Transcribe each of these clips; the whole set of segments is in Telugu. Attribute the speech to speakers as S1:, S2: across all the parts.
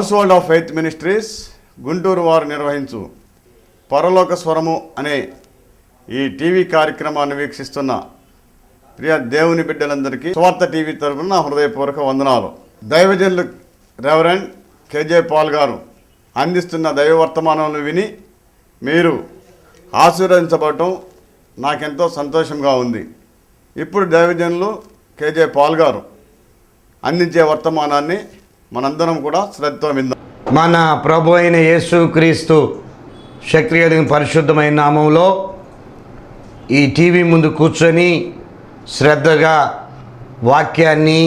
S1: House hold of faith ministries Guntur వారు నిర్వహించు పరలోక స్వరము అనే ఈ టీవీ కార్యక్రమాన్ని వీక్షిస్తున్న ప్రియ దేవుని బిడ్డలందరికీ స్వార్థ టీవీ తరఫున నా హృదయపూర్వక వందనాలు. దైవజనులు రెవరెండ్ కేజే పాల్ గారు అందిస్తున్న దైవ వర్తమానాలను విని మీరు ఆశీర్వదించబడటం నాకెంతో సంతోషంగా ఉంది. ఇప్పుడు దైవజనులు కేజే పాల్ గారు అందించే వర్తమానాన్ని మనందరం కూడా శ్రద్ధతో విందాం.
S2: మన ప్రభు అయిన యేసుక్రీస్తు శక్తి కలిగిన పరిశుద్ధమైన నామంలో ఈ టీవీ ముందు కూర్చొని శ్రద్ధగా వాక్యాన్ని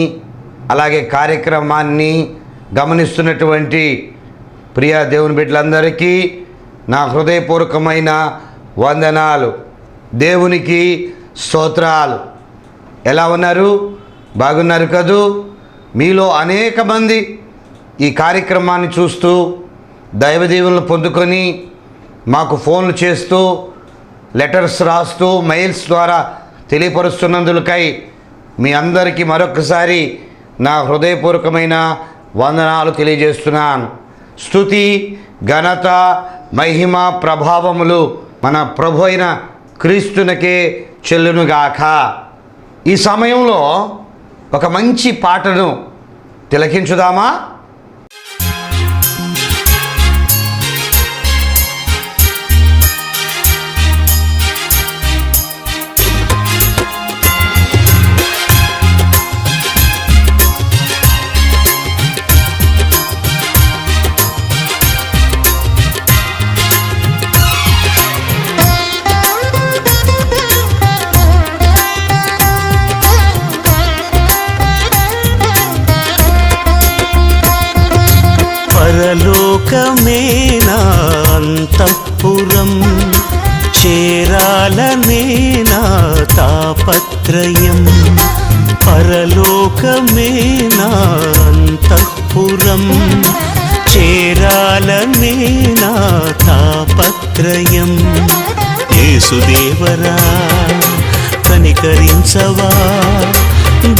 S2: అలాగే కార్యక్రమాన్ని గమనిస్తున్నటువంటి ప్రియ దేవుని బిడ్డలందరికీ నా హృదయపూర్వకమైన వందనాలు. దేవునికి స్తోత్రాలు. ఎలా ఉన్నారు? బాగున్నారు కదూ? మీలో అనేక మంది ఈ కార్యక్రమాన్ని చూస్తూ దైవదీవులను పొందుకొని మాకు ఫోన్లు చేస్తూ లెటర్స్ రాస్తూ మెయిల్స్ ద్వారా తెలియపరుస్తున్నందుకై మీ అందరికీ మరొకసారి నా హృదయపూర్వకమైన వందనాలు తెలియజేస్తున్నాను. స్తుతి, ఘనత, మహిమ, ప్రభావములు మన ప్రభు అయిన క్రీస్తునకే చెల్లునుగాక. ఈ సమయంలో ఒక మంచి పాటను తిలకించుదామా?
S3: పరలోకమే నా అంతఃపురం, చేరాలనే నా తాపత్రయం. పరలోకమే నా అంతఃపురం, చేరాలనే నా తాపత్రయం. యేసుదేవరా కనికరించవా,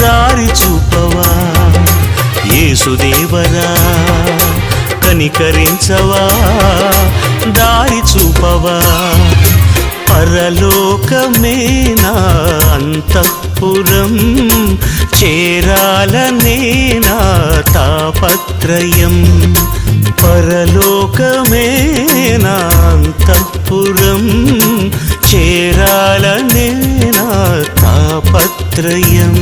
S3: దారి చూపవా. యేసుదేవరా కనికరించవా, దారి చూపవా. పరలోకమే నా అంతఃపురం, చేరాలనే నా తాపత్రయం. పరలోకమే నా అంతఃపురం, చేరాలనే నా తాపత్రయం.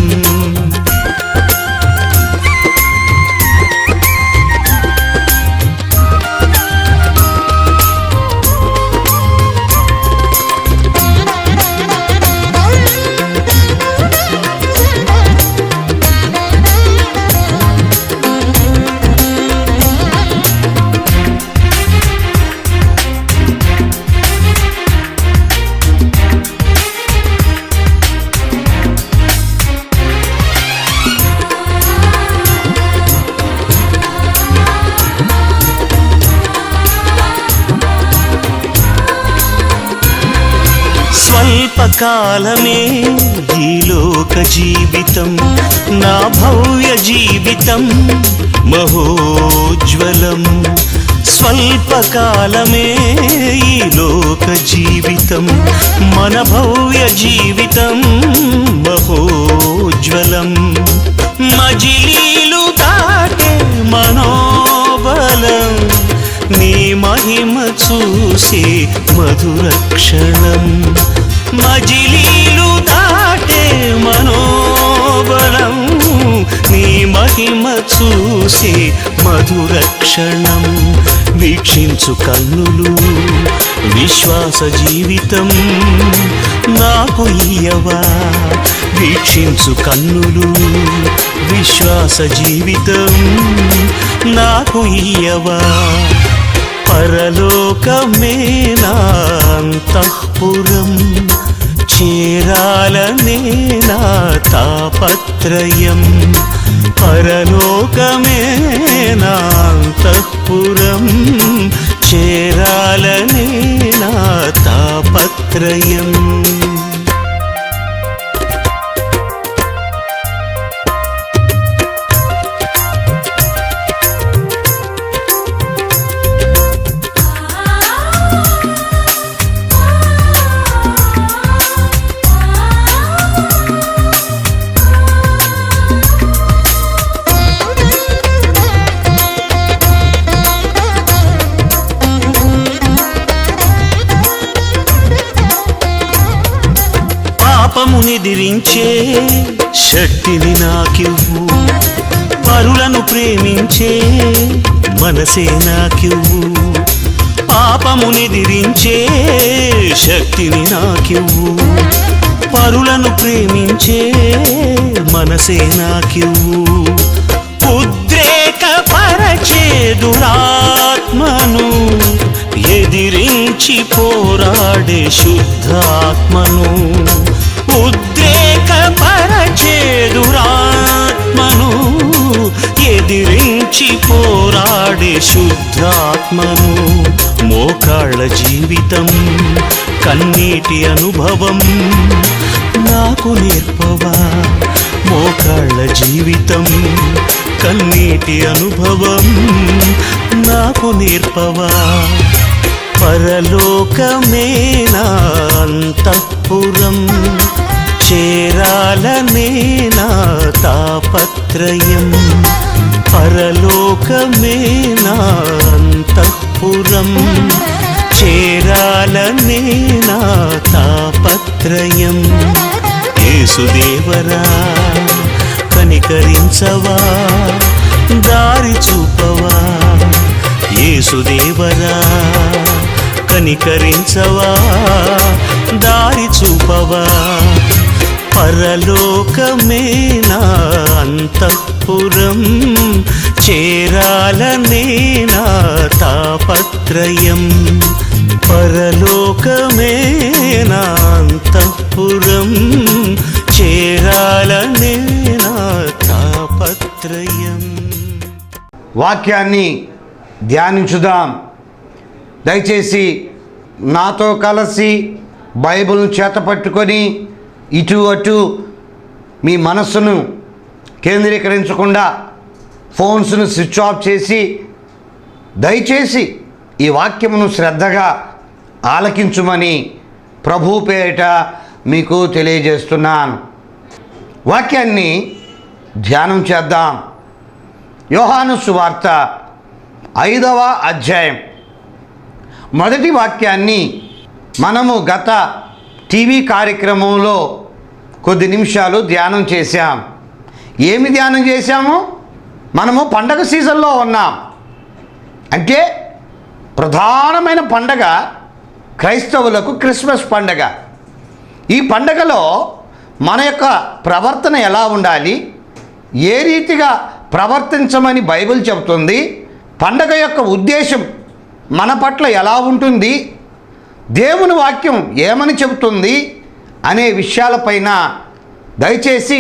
S3: స్వల్పకాలమే ఈ లోక జీవితం, నా భవ్య జీవితం మహోజ్వలం. స్వల్పకాలమే ఈ లోక జీవితం, మన భవ్య జీవితం మహోజ్వలం. మజిలీలు దాటే మనోబలం, నీ మహిమ చూసే మధుర క్షణం. మజిలీలు దాటే మనోబలం, నీ మహిమ చూసే మధుర క్షణం. వీక్షించు కన్నులు విశ్వాస జీవితం నాకు ఇయ్యవా. వీక్షించు కన్నులు విశ్వాస జీవితం నాకు ఇయ్యవా. పరలోకమే నా అంతఃపురం, చేరాలనే నా తాపత్రయం. పరలోకమే నా అంతఃపురం, చేరాలనే నా తాపత్రయం. ప్రేమించే శక్తిని నాకివ్వు, పరులను ప్రేమించే మనసే నాకివ్వు, పాపమునెదిరించే శక్తిని నాకివ్వు, పరులను ప్రేమించే మనసే నాకివ్వు, ఉద్రేకపరచే దురాత్మను ఎదిరించి పోరాడే శుద్ధాత్మను, ఉద్రేకపరచే దురాత్మను ఎదిరించి పోరాడే శుద్ధాత్మను, మోకాళ్ళ జీవితం కన్నీటి అనుభవం నాకు నేర్పవా, మోకాళ్ళ జీవితం కన్నీటి అనుభవం నాకు నేర్పవా, పరలోకమే నా అంతఃపురం, చేరాలనే నా తాపత్రయం, పరలోకమే నా అంతఃపురం, చేరాలనే నా తాపత్రయం, యేసుదేవరా కనికరించవా, దారి చూపవా, యేసుదేవరా కనికరించవా, దారి చూపవా, పరలోకమే నా అంతఃపురం, చేరాలనే నా తాపత్రయం, పరలోకమే నా అంతఃపురం, చేరాలనే నా తాపత్రయం.
S2: వాక్యాన్ని ధ్యానించుదాం. దయచేసి నాతో కలిసి బైబిల్ను చేతపట్టుకొని ఇటు అటు మీ మనస్సును కేంద్రీకరించకుండా ఫోన్స్ను స్విచ్ ఆఫ్ చేసి దయచేసి ఈ వాక్యమును శ్రద్ధగా ఆలకించుమని ప్రభు పేరిట మీకు తెలియజేస్తున్నాను. వాక్యాన్ని ధ్యానం చేద్దాం. యోహాను సువార్త 5వ అధ్యాయం మొదటి వాక్యాన్ని మనము గత టీవీ కార్యక్రమంలో కొద్ది నిమిషాలు ధ్యానం చేశాం. ఏమి ధ్యానం చేశాము? మనము పండగ సీజన్లో ఉన్నాం. అంటే ప్రధానమైన పండగ క్రైస్తవులకు క్రిస్మస్ పండగ. ఈ పండగలో మన యొక్క ప్రవర్తన ఎలా ఉండాలి, ఏ రీతిగా ప్రవర్తించమని బైబిల్ చెబుతుంది, పండగ యొక్క ఉద్దేశం మన పట్ల ఎలా ఉంటుంది, దేవుని వాక్యం ఏమని చెబుతుంది అనే విషయాలపైన దయచేసి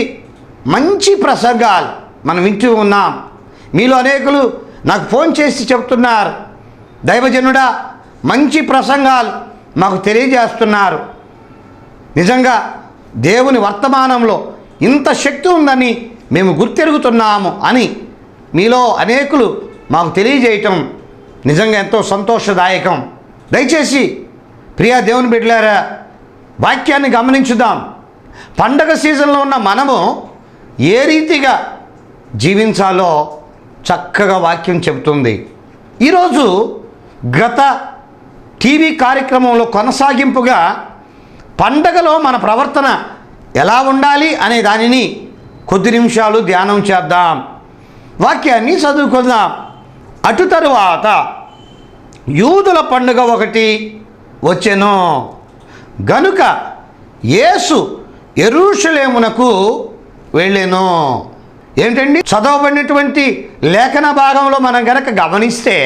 S2: మంచి ప్రసంగాలు మనం వింటూ ఉన్నాం. మీలో అనేకులు నాకు ఫోన్ చేసి చెప్తున్నారు, దైవజనుడా మంచి ప్రసంగాలు మాకు తెలియజేస్తున్నారు, నిజంగా దేవుని వర్తమానంలో ఇంత శక్తి ఉందని మేము గుర్తెరుగుతున్నాము అని మీలో అనేకులు మాకు తెలియజేయటం నిజంగా ఎంతో సంతోషదాయకం. దయచేసి ప్రియా దేవుని బిడ్డలారా వాక్యాన్ని గమనించుదాం. పండగ సీజన్లో ఉన్న మనము ఏ రీతిగా జీవించాలో చక్కగా వాక్యం చెబుతుంది. ఈరోజు గత టీవీ కార్యక్రమంలో కొనసాగింపుగా పండగలో మన ప్రవర్తన ఎలా ఉండాలి అనే దానిని కొద్ది నిమిషాలు ధ్యానం చేద్దాం. వాక్యాన్ని చదువుకుందాం. అటు తరువాత యూదుల పండుగ ఒకటి వచ్చెను గనుక యేసు యెరూషలేమునకు వెళ్ళెను. ఏంటండి చదవబడినటువంటి లేఖన భాగంలో మనం గనక గమనిస్తే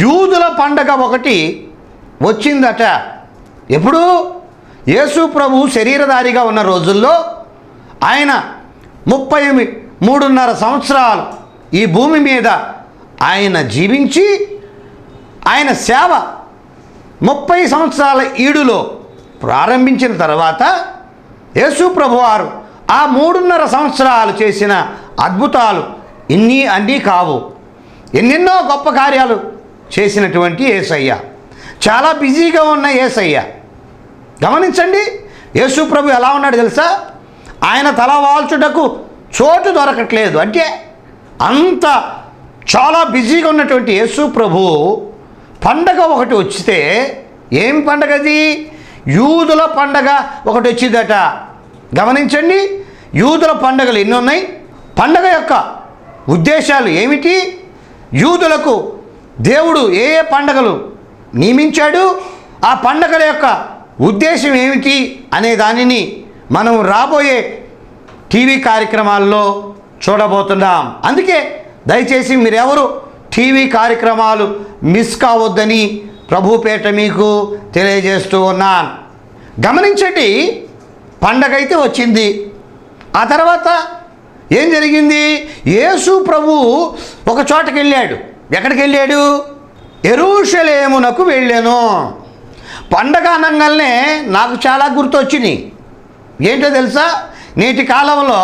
S2: యూదుల పండగ ఒకటి వచ్చిందట. ఎప్పుడు? యేసు ప్రభు శరీరధారిగా ఉన్న రోజుల్లో ఆయన 33.5 సంవత్సరాలు ఈ భూమి మీద ఆయన జీవించి ఆయన సేవ 30 సంవత్సరాల ఈడులో ప్రారంభించిన తర్వాత యేసు ప్రభువారు ఆ 3.5 సంవత్సరాలు చేసిన అద్భుతాలు అన్నీ కావు. ఎన్నెన్నో గొప్ప కార్యాలు చేసినటువంటి యేసయ్య, చాలా బిజీగా ఉన్న యేసయ్య. గమనించండి, యేసు ప్రభు ఎలా ఉన్నాడు తెలుసా? ఆయన తల వాల్చుటకు చోటు దొరకట్లేదు. అంటే అంత చాలా బిజీగా ఉన్నటువంటి యేసు ప్రభు పండగ ఒకటి వచ్చితే, ఏం పండగది? యూదుల పండగ ఒకటి వచ్చిందట. గమనించండి, యూదుల పండుగలు ఎన్ని ఉన్నాయి, పండగ యొక్క ఉద్దేశాలు ఏమిటి, యూదులకు దేవుడు ఏ ఏ పండగలు నియమించాడు, ఆ పండగల యొక్క ఉద్దేశం ఏమిటి అనే దానిని మనం రాబోయే టీవీ కార్యక్రమాల్లో చూడబోతున్నాం. అందుకే దయచేసి మీరెవరు టీవీ కార్యక్రమాలు మిస్ కావద్దని ప్రభుపేట మీకు తెలియజేస్తూ ఉన్నాను. గమనించండి, పండగ అయితే వచ్చింది. ఆ తర్వాత ఏం జరిగింది? యేసు ప్రభు ఒక చోటకి వెళ్ళాడు. ఎక్కడికి వెళ్ళాడు? యెరూషలేమునకు వెళ్ళాను. పండగ అనగానే నాకు చాలా గుర్తొచ్చినాయి. ఏంటో తెలుసా? నేటి కాలంలో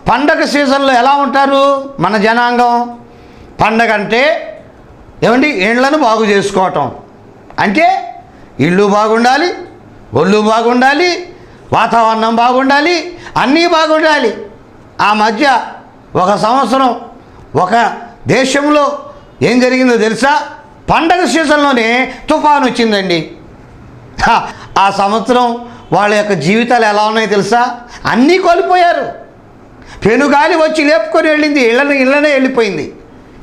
S2: పండగ సీజన్లో ఎలా ఉంటారు మన జనాంగం? పండగ అంటే ఏమండి, ఇళ్లను బాగు చేసుకోవటం అంటే ఇల్లు బాగుండాలి, ఒళ్ళు బాగుండాలి, వాతావరణం బాగుండాలి, అన్నీ బాగుండాలి. ఆ మధ్య ఒక సంవత్సరం ఒక దేశంలో ఏం జరిగిందో తెలుసా? పండగ సీజన్లోనే తుఫాను వచ్చిందండి. ఆ సంవత్సరం వాళ్ళ యొక్క జీవితాలు ఎలా ఉన్నాయో తెలుసా? అన్నీ కోల్పోయారు. పెనుగాలి వచ్చి లేపుకొని వెళ్ళింది, ఇళ్ళనే వెళ్ళిపోయింది.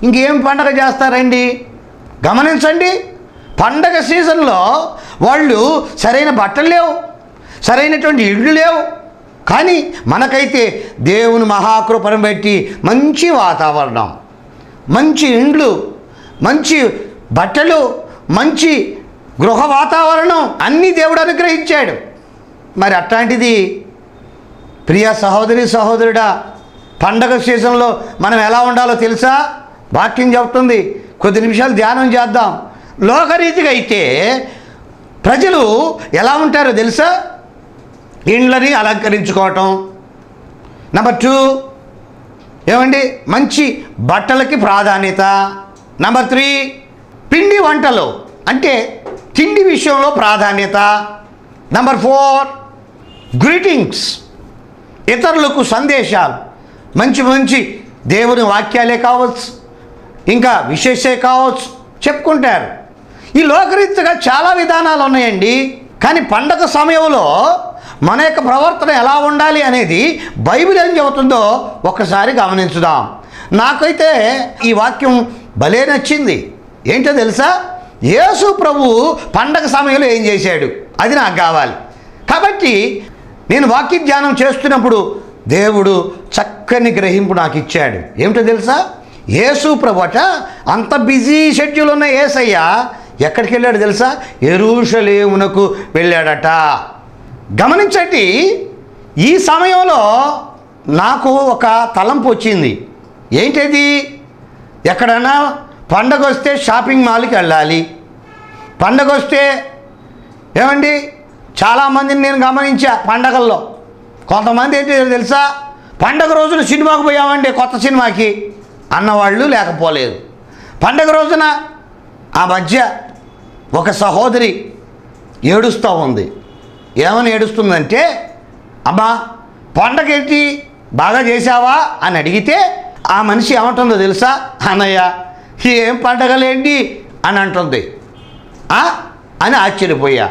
S2: ఇంకేం పండగ చేస్తారండి? గమనించండి, పండగ సీజన్లో వాళ్ళు సరైన బట్టలు లేవు, సరైనటువంటి ఇళ్ళు లేవు. కానీ మనకైతే దేవుని మహాకృపను బట్టి మంచి వాతావరణం, మంచి ఇండ్లు, మంచి బట్టలు, మంచి గృహ వాతావరణం అన్నీ దేవుడు అనుగ్రహించాడు. మరి అట్లాంటిది ప్రియ సహోదరి సహోదరుడా, పండగ సీజన్లో మనం ఎలా ఉండాలో తెలుసా? వాక్యం చెప్తుంది. కొద్ది నిమిషాలు ధ్యానం చేద్దాం. లోకరీతిగా అయితే ప్రజలు ఎలా ఉంటారో తెలుసా? ఇండ్లని అలంకరించుకోవటం. నెంబర్ 2 ఏమండి, మంచి బట్టలకి ప్రాధాన్యత. నెంబర్ 3 పిండి వంటలు అంటే తిండి విషయంలో ప్రాధాన్యత. నెంబర్ 4 గ్రీటింగ్స్, ఇతరులకు సందేశాలు, మంచి మంచి దేవుని వాక్యాలే కావచ్చు, ఇంకా విశేషే కావచ్చు, చెప్పుకుంటారు. ఈ లోకరీతిగా చాలా విధానాలు ఉన్నాయండి. కానీ పండగ సమయంలో మన యొక్క ప్రవర్తన ఎలా ఉండాలి అనేది బైబిల్ ఏం చెబుతుందో ఒక్కసారి గమనించుదాం. నాకైతే ఈ వాక్యం భలే నచ్చింది. ఏంటో తెలుసా? యేసు ప్రభు పండగ సమయంలో ఏం చేశాడు అది నాకు కావాలి. కాబట్టి నేను వాక్య ధ్యానం చేస్తున్నప్పుడు దేవుడు చక్కని గ్రహింపు నాకు ఇచ్చాడు. ఏమిటో తెలుసా? యేసు ప్రభు అట అంత బిజీ షెడ్యూల్ ఉన్న యేసయ్య ఎక్కడికి వెళ్ళాడు తెలుసా? యెరూషలేమునకు వెళ్ళాడట. గమనించండి, ఈ సమయంలో నాకు ఒక తలంపు వచ్చింది. ఏంటది? ఎక్కడైనా పండగ వస్తే షాపింగ్ మాల్కి వెళ్ళాలి. పండగ వస్తే ఏమండి, చాలామందిని నేను గమనించా. పండగల్లో కొంతమంది ఏంటి తెలుసా? పండగ రోజున సినిమాకు పోయామండి, కొత్త సినిమాకి అన్నవాళ్ళు లేకపోలేదు. పండగ రోజున ఆ మధ్య ఒక సహోదరి ఏడుస్తూ ఉంది. ఏమని ఏడుస్తుందంటే, అమ్మా పండగ ఏంటి బాగా చేశావా అని అడిగితే ఆ మనిషి ఏమంటుందో తెలుసా? అన్నయ్య ఏం పండగలేంటి అని అంటుంది. అని ఆశ్చర్యపోయా.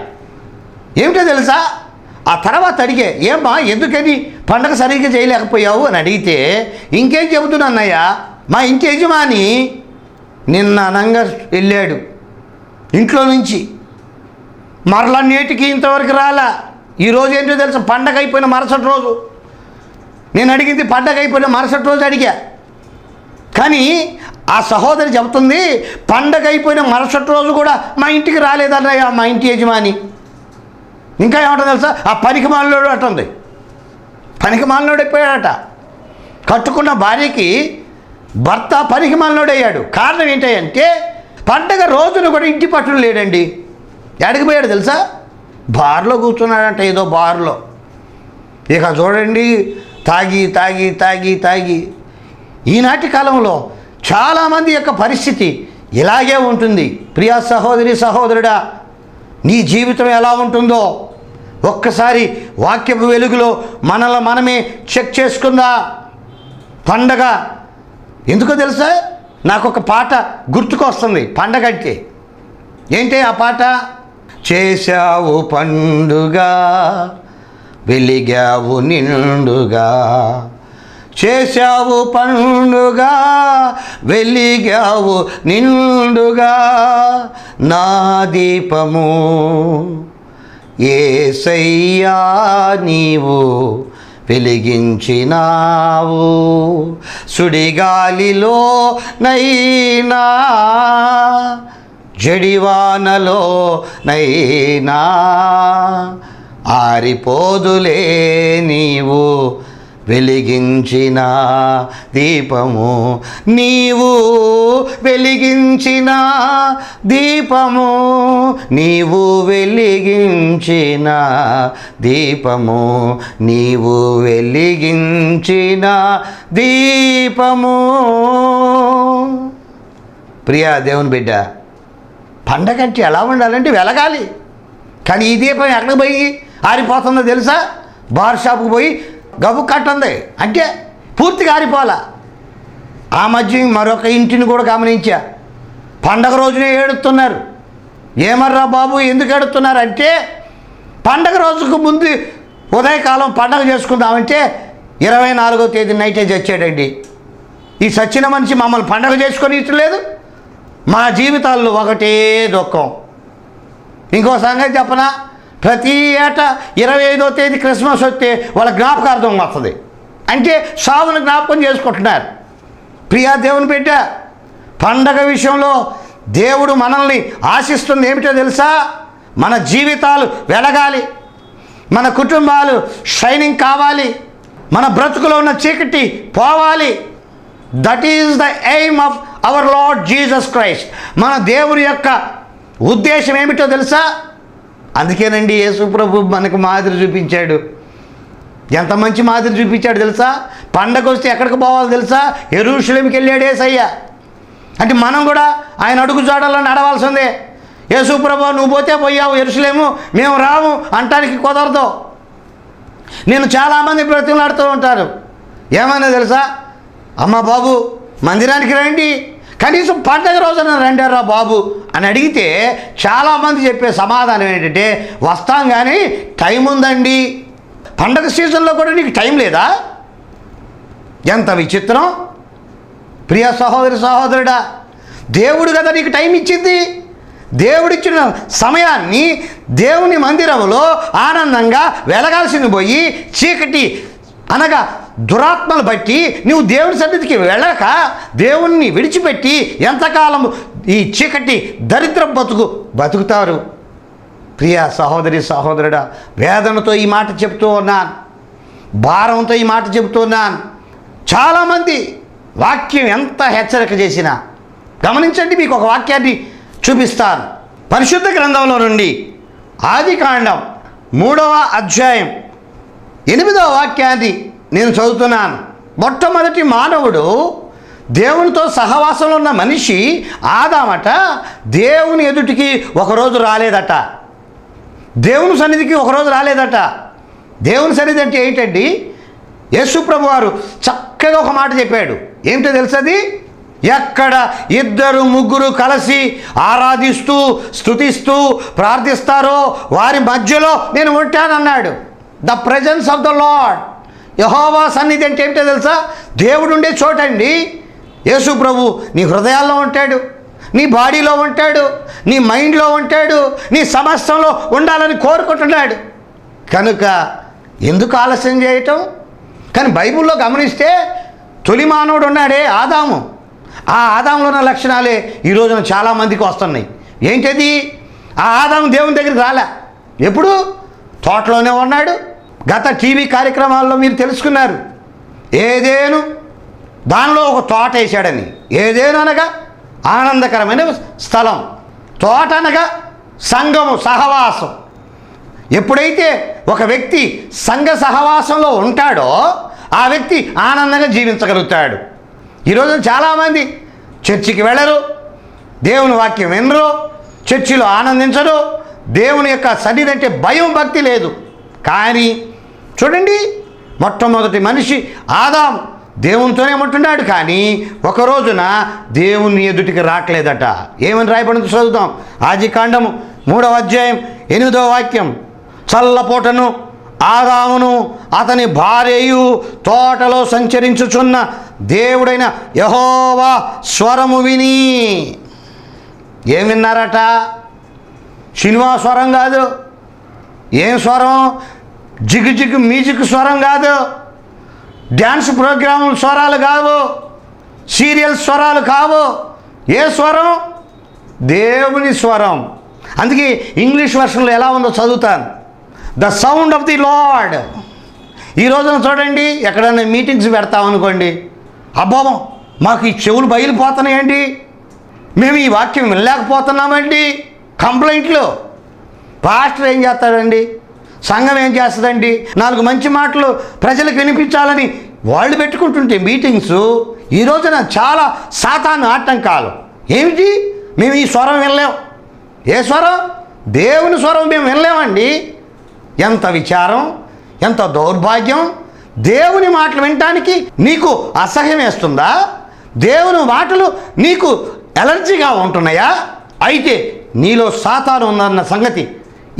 S2: ఏమిటో తెలుసా? ఆ తర్వాత అడిగే, ఏమ్మా ఎందుకని పండగ సరిగ్గా చేయలేకపోయావు అని అడిగితే, ఇంకేం చెబుతున్నా అన్నయ్య, మా ఇంటి యజమాని నిన్న అనంగా వెళ్ళాడు ఇంట్లో నుంచి, మరలా నేటికి ఇంతవరకు రాలా. ఈరోజు ఏంటో తెలుసా? పండగ అయిపోయిన మరుసటి రోజు. నేను అడిగింది పండగ అయిపోయిన మరుసటి రోజు అడిగా. కానీ ఆ సహోదరి చెబుతుంది, పండగ అయిపోయిన మరుసటి రోజు కూడా మా ఇంటికి రాలేదన్నయ్య మా ఇంటి యజమాని. ఇంకా ఏమంటుంది తెలుసా? ఆ పనికి మాలినోడు అట్టుంది. పనికి మాలినోడు అయిపోయాడట. కట్టుకున్న భార్యకి భర్త పనికి మాలినోడు అయ్యాడు. కారణం ఏంటంటే పండగ రోజున కూడా ఇంటి పట్టున లేడండి. ఎక్కడికి పోయాడు తెలుసా? బార్లో కూర్చున్నాడంట, ఏదో బార్లో. ఇక చూడండి, తాగి తాగి తాగి తాగి ఈనాటి కాలంలో చాలామంది యొక్క పరిస్థితి ఇలాగే ఉంటుంది. ప్రియా సహోదరి సహోదరుడా, నీ జీవితం ఎలా ఉంటుందో ఒక్కసారి వాక్యపు వెలుగులో మనల్ని మనమే చెక్ చేసుకుందా. పండగ ఎందుకో తెలుసా? నాకు ఒక పాట గుర్తుకొస్తుంది పండగ అంటే. ఏంటి ఆ పాట? చేశావు పండుగ వెలిగావు నిండుగా, చేశావు పండుగ, వెలిగావు నిండుగా, నా దీపము యేసయ్యా నీవు వెలిగించినావు. సుడిగాలిలో నైనా జడివానలో నైనా ఆరిపోదులే నీవు వెలిగించిన దీపము, నీవు వెలిగించిన దీపము, నీవు వెలిగించిన దీపము, నీవు వెలిగించిన దీపము. ప్రియా దేవుని బిడ్డ, పండగ అంటే ఎలా ఉండాలంటే వెలగాలి. కానీ ఈ దీపం ఎక్కడికి పోయి ఆరిపోతుందో తెలుసా? బార్ షాప్కి పోయి గబు కట్టుంది అంటే పూర్తిగా ఆరిపోవాలా. ఆ మధ్య మరొక ఇంటిని కూడా గమనించా, పండగ రోజునే ఏడుస్తున్నారు. ఏమర్రా బాబు ఎందుకు ఏడుస్తున్నారు అంటే, పండగ రోజుకు ముందు ఉదయకాలం పండగ చేసుకుందామంటే 24వ తేదీ నైటే చచ్చాడండి. ఈ సచ్చిన మనిషి మమ్మల్ని పండగ చేసుకొని ఇచ్చలేదు. మా జీవితాల్లో ఒకటే దుఃఖం. ఇంకో సంగతి చెప్పనా, ప్రతి ఏటా 25వ తేదీ క్రిస్మస్ వస్తే వాళ్ళ జ్ఞాపకార్థం వస్తుంది. అంటే సావును జ్ఞాపకం చేసుకుంటున్నారు. ప్రియా దేవుని బిడ్డ, పండగ విషయంలో దేవుడు మనల్ని ఆశిస్తుంది ఏమిటో తెలుసా? మన జీవితాలు వెలగాలి, మన కుటుంబాలు షైనింగ్ కావాలి, మన బ్రతుకులో ఉన్న చీకటి పోవాలి. That is the aim of our Lord Jesus Christ. మన దేవుని యొక్క ఉద్దేశం ఏమిటో తెలుసా? అందుకేనండి యేసు ప్రభు మనకు మాదిరి చూపించాడు. ఎంత మంచి మాదిరి చూపించాడు తెలుసా? పండగ వస్తే ఎక్కడికి పోవాలో తెలుసా? యెరూషలేముకి వెళ్ళాడు యేసయ్య. అంటే మనం కూడా ఆయన అడుగు జాడల్లో నడవాల్సిందే. యేసు ప్రభు నువ్వు పోతే పోయావు యెరూషలేము, మేము రాము అంటానికి కుదరదు. నేను చాలామంది బ్రతిమలాడుతూ ఉంటారు. ఏమన్నా తెలుసా? అమ్మ బాబు మందిరానికి రండి, కనీసం పండగ రోజున రండారా బాబు అని అడిగితే చాలామంది చెప్పే సమాధానం ఏంటంటే, వస్తాం కానీ టైం ఉందండి. పండగ సీజన్లో కూడా నీకు టైం లేదా? ఎంత విచిత్రం! ప్రియ సహోదరి సహోదరుడా, దేవుడు కదా నీకు టైం ఇచ్చింది. దేవుడిచ్చిన సమయాన్ని దేవుని మందిరంలో ఆనందంగా వెలగాల్సింది పోయి చీకటి అనగా దురాత్మలు బట్టి నువ్వు దేవుని సన్నిధికి వెళ్ళక దేవుణ్ణి విడిచిపెట్టి ఎంతకాలం ఈ చీకటి దరిద్ర బతుకుతారు. ప్రియ సహోదరి సహోదరుడా, వేదనతో ఈ మాట చెప్తూ ఉన్నాను, భారంతో ఈ మాట చెప్తూ ఉన్నాను. చాలామంది వాక్యం ఎంత హెచ్చరిక చేసినా గమనించండి, మీకు ఒక వాక్యాన్ని చూపిస్తాను. పరిశుద్ధ గ్రంథంలో నుండి ఆదికాండం 3వ అధ్యాయం 8వ వాక్యాన్ని నేను చదువుతున్నాను. మొట్టమొదటి మానవుడు దేవునితో సహవాసంలో ఉన్న మనిషి ఆదామట దేవుని ఎదుటికి ఒకరోజు రాలేదట, దేవుని సన్నిధికి ఒకరోజు రాలేదట. దేవుని సన్నిధి అంటే ఏంటండి? యేసు ప్రభు వారు చక్కగా ఒక మాట చెప్పాడు. ఏమిటో తెలుసది? ఎక్కడ 2-3 కలిసి ఆరాధిస్తూ స్తుతిస్తూ ప్రార్థిస్తారో వారి మధ్యలో నేను ఉంటానన్నాడు. The presence of the lord. Jehovah సన్నిధి అంటే ఏమిటో తెలుసా? దేవుడు ఉండే చోటండి. యేసు ప్రభు నీ హృదయాల్లో ఉంటాడు, నీ బాడీలో ఉంటాడు, నీ మైండ్లో ఉంటాడు, నీ సమస్యలో ఉండాలని కోరుకుంటున్నాడు. కనుక ఎందుకు ఆలస్యం చేయటం? కానీ బైబిల్లో గమనిస్తే తొలి మానవుడు ఉన్నాడే ఆదాము, ఆ ఆదాములో ఉన్న లక్షణాలే ఈ రోజున చాలామందికి వస్తున్నాయి. ఏంటది? ఆ ఆదాము దేవుని దగ్గరికి రాలే. ఎప్పుడు? తోటలోనే ఉన్నాడు. గత టీవీ కార్యక్రమాల్లో మీరు తెలుసుకున్నారు. ఏదేను దానిలో ఒక తోట వేశాడని. ఏదేను అనగా ఆనందకరమైన స్థలం, తోట అనగా సంఘము, సహవాసం. ఎప్పుడైతే ఒక వ్యక్తి సంఘ సహవాసంలో ఉంటాడో ఆ వ్యక్తి ఆనందంగా జీవించగలుగుతాడు. ఈరోజు చాలామంది చర్చికి వెళ్ళరు, దేవుని వాక్యం వినరు, చర్చిలో ఆనందించరు, దేవుని యొక్క సన్నిధి అంటే భయం భక్తి లేదు. కానీ చూడండి, మొట్టమొదటి మనిషి ఆదాం దేవునితోనే ఉంటున్నాడు, కానీ ఒక రోజున దేవుని ఎదుటికి రావట్లేదట. ఏమని రాయబడింది చదువుతాం. ఆదికాండము 3వ అధ్యాయం 8వ వాక్యం. చల్లపోటను ఆదామును అతని భార్యయు తోటలో సంచరించుచున్న దేవుడైన యెహోవా స్వరము విని. ఏం విన్నారట? సినిమా స్వరం కాదు. ఏం స్వరం? జిగు జిగు మ్యూజిక్ స్వరం కాదు. డ్యాన్స్ ప్రోగ్రాముల స్వరాలు కావు. సీరియల్ స్వరాలు కావు. ఏ స్వరం? దేవుని స్వరం. అందుకే ఇంగ్లీష్ వర్షన్లో ఎలా ఉందో చదువుతాను. The sound of the lord. ఈ రోజున చూడండి, ఎక్కడైనా మీటింగ్స్ పెడతామనుకోండి, అబ్బా మాకు ఈ చెవులు బయలుపోతున్నాయండి, మేము ఈ వాక్యం వినలేకపోతున్నామండి, కంప్లైంట్లు. పాస్టర్ ఏం చేస్తాడండి? సంఘం ఏం చేస్తుందండి? 4 మంచి మాటలు ప్రజలకు వినిపించాలని వాళ్ళు పెట్టుకుంటుంటే మీటింగ్స్, ఈ రోజున చాలా సాతాను ఆటంకాలు. ఏమిటి? మేము ఈ స్వరం వినలేం. ఏ స్వరం? దేవుని స్వరం మేము వినలేమండి. ఎంత విచారం, ఎంత దౌర్భాగ్యం. దేవుని మాటలు వినటానికి నీకు అసహ్యం వేస్తుందా? దేవుని మాటలు నీకు ఎలర్జీగా ఉంటున్నాయా? అయితే నీలో సాతాను ఉందన్న సంగతి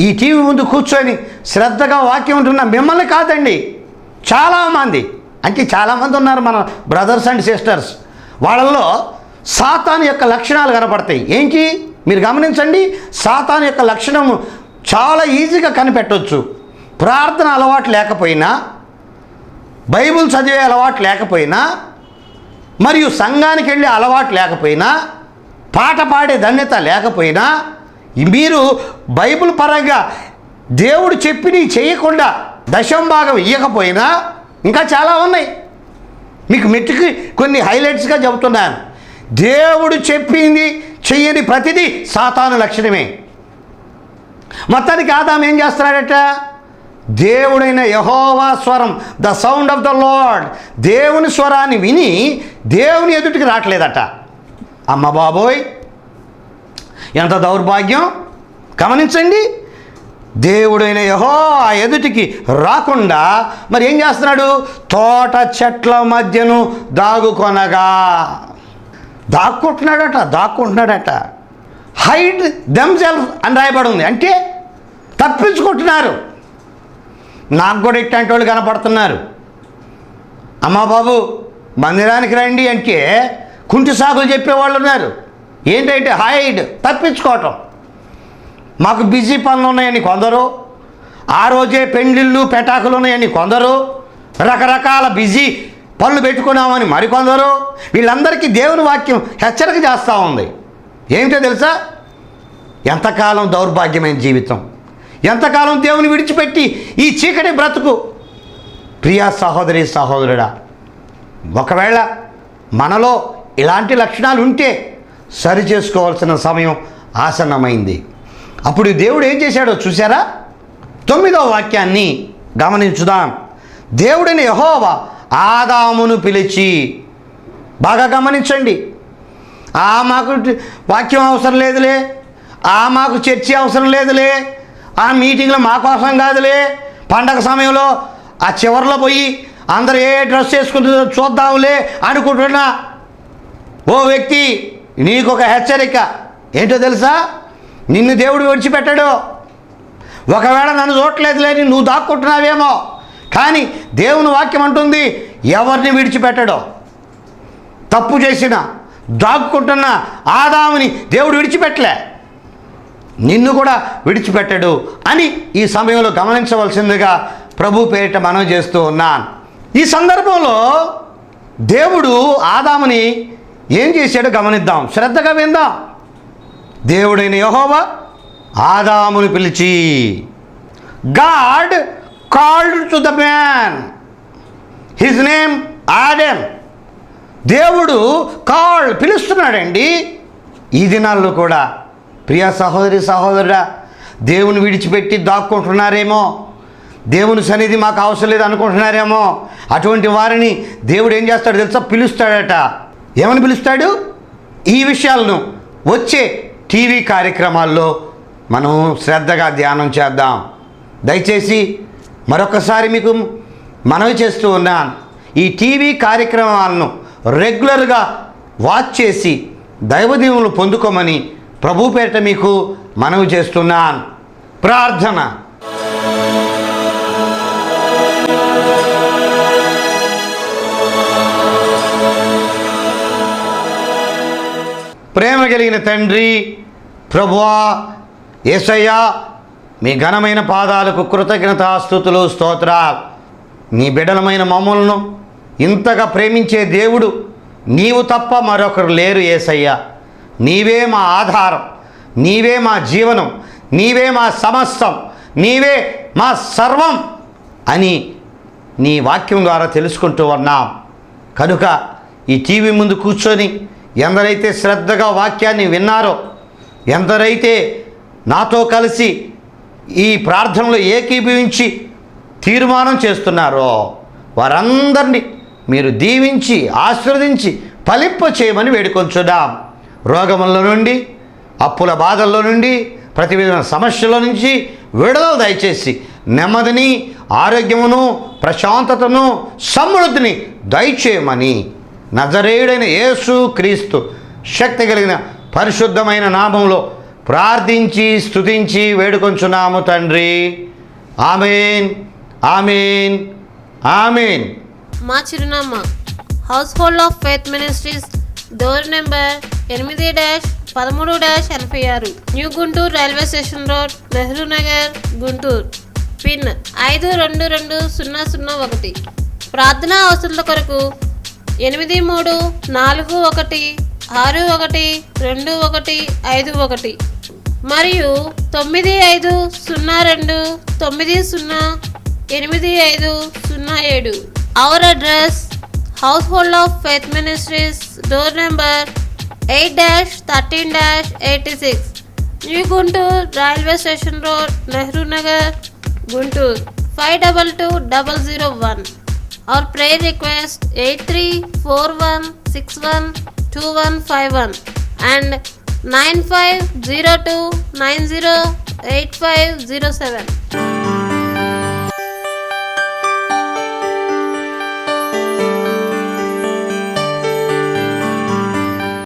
S2: ఈ టీవీ ముందు కూర్చొని శ్రద్ధగా వాక్యం ఉంటున్న మిమ్మల్ని కాదండి, చాలామంది, అంటే చాలామంది ఉన్నారు మన బ్రదర్స్ అండ్ సిస్టర్స్, వాళ్ళల్లో సాతాను యొక్క లక్షణాలు కనపడతాయి. ఏంటి? మీరు గమనించండి, సాతాను యొక్క లక్షణము చాలా ఈజీగా కనిపెట్టవచ్చు. ప్రార్థన అలవాటు లేకపోయినా, బైబిల్ చదివే అలవాటు లేకపోయినా, మరియు సంఘానికి వెళ్ళే అలవాటు లేకపోయినా, పాట పాడే ధన్యత లేకపోయినా, మీరు బైబిల్ పరంగా దేవుడు చెప్పినవి చేయకుండా దశంభాగం ఇవ్వకపోయినా, ఇంకా చాలా ఉన్నాయి. మీకు మెట్టుకి కొన్ని హైలైట్స్గా చెబుతున్నాను. దేవుడు చెప్పింది చెయ్యని ప్రతిదీ సాతాను లక్షణమే. మొత్తానికి ఆదాము ఏం చేస్తున్నాడట? దేవుడైన యెహోవా స్వరం, the sound of the lord, దేవుని స్వరాన్ని విని దేవుని ఎదుటికి రావట్లేదట. అమ్మ బాబోయ్, ఎంత దౌర్భాగ్యం. గమనించండి, దేవుడైన యెహోవా ఎదుటికి రాకుండా మరి ఏం చేస్తున్నాడు? తోట చెట్ల మధ్యను దాక్కుంటున్నాడట. హైడ్ దెమ్సెల్ఫ్ అని రాయబడి ఉంది. అంటే తప్పించుకుంటున్నారు. నాకు కూడా ఇట్లాంటి వాళ్ళు కనపడుతున్నారు. అమ్మా బాబు మందిరానికి రండి అంటే కుంటి సాకులు చెప్పేవాళ్ళు ఉన్నారు. ఏంటంటే హైడ్, తప్పించుకోవటం. మాకు బిజీ పనులు ఉన్నాయని కొందరు, ఆ రోజే పెండ్లిళ్ళు పెటాకులు ఉన్నాయని కొందరు, రకరకాల బిజీ పనులు పెట్టుకున్నామని మరికొందరు. వీళ్ళందరికీ దేవుని వాక్యం హెచ్చరిక చేస్తూ ఉంది. ఏమిటో తెలుసా? ఎంతకాలం దౌర్భాగ్యమైన జీవితం, ఎంతకాలం దేవుని విడిచిపెట్టి ఈ చీకటి బ్రతుకు. ప్రియా సహోదరి సహోదరుడా, ఒకవేళ మనలో ఇలాంటి లక్షణాలు ఉంటే సరి చేసుకోవాల్సిన సమయం ఆసన్నమైంది. అప్పుడు దేవుడు ఏం చేశాడో చూసారా? 9వ వాక్యాన్ని గమనించుదాం. దేవుడిని యెహోవా ఆదామును పిలిచి, బాగా గమనించండి, మాకు వాక్యం అవసరం లేదులే, మాకు చర్చి అవసరం లేదులే, ఆ మీటింగ్లో మా కోసం కాదులే, పండగ సమయంలో ఆ చివరిలో పోయి అందరూ ఏ డ్రెస్ వేసుకుంటుందో చూద్దాంలే అనుకుంటున్నా ఓ వ్యక్తి, నీకు ఒక హెచ్చరిక. ఏంటో తెలుసా? నిన్ను దేవుడు విడిచిపెట్టాడు. ఒకవేళ నన్ను చూడట్లేదులే నువ్వు దాక్కుంటున్నావేమో, కానీ దేవుని వాక్యం అంటుంది ఎవరిని విడిచిపెట్టడో. తప్పు చేసిన దాక్కుంటున్న ఆదాముని దేవుడు విడిచిపెట్టలే, నిన్ను కూడా విడిచిపెట్టడు అని ఈ సమయంలో గమనించవలసిందిగా ప్రభు పేరిట మనవి చేస్తూ ఉన్నాను. ఈ సందర్భంలో దేవుడు ఆదాముని ఏం చేశాడో గమనిద్దాం, శ్రద్ధగా విందాం. దేవుడైన యెహోవా ఆదాముని పిలిచి, God called to the man, his name Adam. దేవుడు పిలుస్తున్నాడండి. ఈ దినాల్లో కూడా ప్రియ సహోదరి సహోదరుడా, దేవుని విడిచిపెట్టి దాక్కుంటున్నారేమో, దేవుని సన్నిధి మాకు అవసరం లేదు అనుకుంటున్నారేమో, అటువంటి వారిని దేవుడు ఏం చేస్తాడు తెలుసా? పిలుస్తాడట. ఏమని పిలుస్తాడు? ఈ విషయాలను వచ్చే టీవీ కార్యక్రమాల్లో మనం శ్రద్ధగా ధ్యానం చేద్దాం. దయచేసి మరొకసారి మీకు మనవి చేస్తూ ఉన్నాను, ఈ టీవీ కార్యక్రమాలను రెగ్యులర్గా వాచ్ చేసి దైవదీవులు పొందుకోమని ప్రభు పేరిట మీకు మనవి చేస్తున్నాను. ప్రార్థన. ప్రేమ కలిగిన తండ్రి, ప్రభువా, యేసయ్యా, మీ ఘనమైన పాదాలకు కృతజ్ఞతాస్తుతులు, స్తోత్రాలు. నీ బిడ్డలమైన మమ్మల్ని ఇంతగా ప్రేమించే దేవుడు నీవు తప్ప మరొకరు లేరు యేసయ్యా. నీవే మా ఆధారం, నీవే మా జీవనం, నీవే మా సమస్తం, నీవే మా సర్వం అని నీ వాక్యం ద్వారా తెలుసుకుంటూ ఉన్నాం. కనుక ఈ టీవీ ముందు కూర్చొని ఎందరైతే శ్రద్ధగా వాక్యాన్ని విన్నారో, ఎందరైతే నాతో కలిసి ఈ ప్రార్థనలో ఏకీభవించి తీర్మానం చేస్తున్నారో వారందరినీ మీరు దీవించి ఆశీర్వదించి ఫలింప చేయమని వేడుకొంచున్నాం. రోగముల నుండి, అప్పుల బాధల్లో నుండి, ప్రతి విధమైన సమస్యల నుంచి విడుదల దయచేసి నెమ్మదిని, ఆరోగ్యమును, ప్రశాంతతను, సమృద్ధిని దయచేయమని నజరేయుడైన యేసు క్రీస్తు శక్తి కలిగిన పరిశుద్ధమైన నామంలో ప్రార్థించి స్తుతించి వేడుకొంచున్నాము తండ్రి. ఆమేన్, ఆమేన్, ఆమేన్.
S4: మా చిరునామా house hold of faith ministries, door number 8-13-86, new Guntur railway station road, Nehru Nagar, Guntur. Pin 522001. ప్రార్థనా అవసరాల కొరకు 8341612151 మరియు 9502908507. Our address, Household of Faith Ministries, door number 8-13-86, New Guntur Railway Station Road, Nehru Nagar, Guntur 522001. Our prayer request 8341612151 and 9502908507.